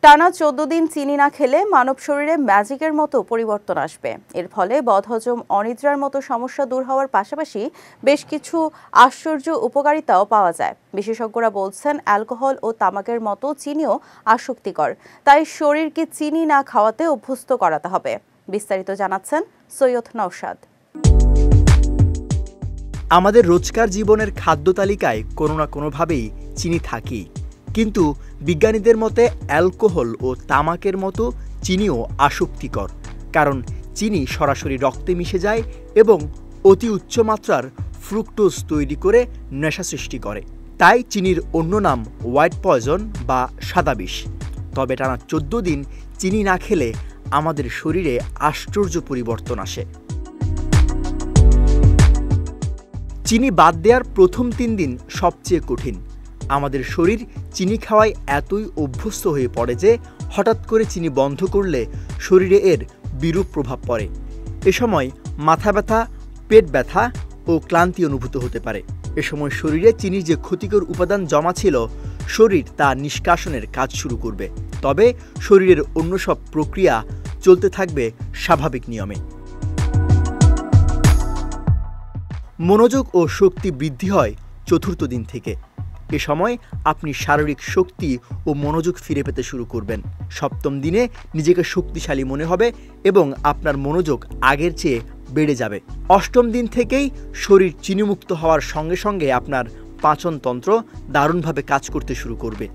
টানা 14 দিন চিনি না খেলে মানব শরীরে ম্যাজিকের মতো পরিবর্তন আসবে। এর ফলে বদহজম, অনিদ্রার মতো সমস্যা দূর হওয়ার পাশাপাশি বেশ কিছু আশ্চর্য উপকারিতাও পাওয়া যায়। বিশেষজ্ঞরা বলছেন, অ্যালকোহল ও তামাকের মতো চিনিও আসক্তিকর, তাই শরীরকে চিনি না খাওয়াতে অভ্যস্ত করাতে হবে। বিস্তারিত জানাচ্ছেন সৈয়দ নওশাদ। আমাদের রোজকার জীবনের খাদ্য তালিকায় কোনো না কোনোভাবেই চিনি থাকেই, কিন্তু বিজ্ঞানীদের মতে অ্যালকোহল ও তামাকের মতো চিনিও আসক্তিকর, কারণ চিনি সরাসরি রক্তে মিশে যায় এবং অতি উচ্চ মাত্রার ফ্রুক্টোজ তৈরি করে নেশা সৃষ্টি করে। তাই চিনির অন্য নাম হোয়াইট পয়জন বা সাদা বিষ। তবে টানা 14 দিন চিনি না খেলে আমাদের শরীরে আশ্চর্য পরিবর্তন আসে। চিনি বাদ দেওয়ার প্রথম 3 দিন সবচেয়ে কঠিন। আমাদের শরীর চিনি খাওয়ায় এতই অভ্যস্ত হয়ে পড়ে যে হঠাৎ করে চিনি বন্ধ করলে শরীরে এর বিরূপ প্রভাব পড়ে। এ সময় মাথা ব্যথা, পেট ব্যথা ও ক্লান্তি অনুভূত হতে পারে। এ সময় শরীরে চিনির যে ক্ষতিকর উপাদান জমা ছিল, শরীর তা নিষ্কাশনের কাজ শুরু করবে। তবে শরীরের অন্য সব প্রক্রিয়া চলতে থাকবে স্বাভাবিক নিয়মে। মনোযোগ ও শক্তি বৃদ্ধি হয় 4র্থ দিন থেকে। এ সময় আপনি শারীরিক শক্তি ও মনোযোগ ফিরে পেতে শুরু করবেন। 7ম দিনে নিজেকে শক্তিশালী মনে হবে এবং আপনার মনোযোগ আগের চেয়ে বেড়ে যাবে। 8ম দিন থেকেই শরীর চিনিমুক্ত হওয়ার সঙ্গে সঙ্গে আপনার পাচনতন্ত্র দারুণভাবে কাজ করতে শুরু করবে।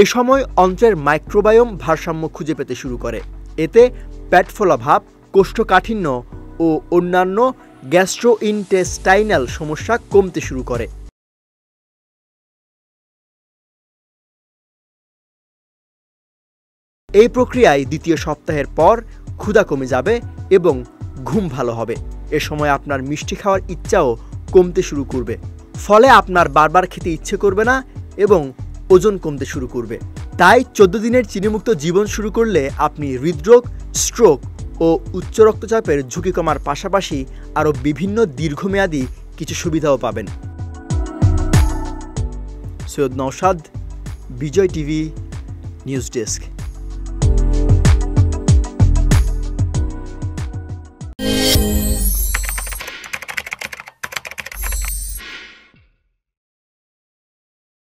এ সময় অন্ত্রের মাইক্রোবায়োম ভারসাম্য খুঁজে পেতে শুরু করে। এতে পেট ফোলা ভাব, কোষ্ঠকাঠিন্য ও অন্যান্য গ্যাস্ট্রোইন্টেস্টাইনাল সমস্যা কমতে শুরু করে। এই প্রক্রিয়ায় 2য় সপ্তাহের পর ক্ষুধা কমে যাবে এবং ঘুম ভালো হবে। এ সময় আপনার মিষ্টি খাওয়ার ইচ্ছাও কমতে শুরু করবে, ফলে আপনার বারবার খেতে ইচ্ছে করবে না এবং ওজন কমতে শুরু করবে। তাই 14 দিনের চিনিমুক্ত জীবন শুরু করলে আপনি হৃদরোগ, স্ট্রোক ও উচ্চ রক্তচাপের ঝুঁকি কমার পাশাপাশি আরও বিভিন্ন দীর্ঘমেয়াদী কিছু সুবিধাও পাবেন। সৈয়দ নওশাদ, বিজয় টিভি নিউজ ডেস্ক।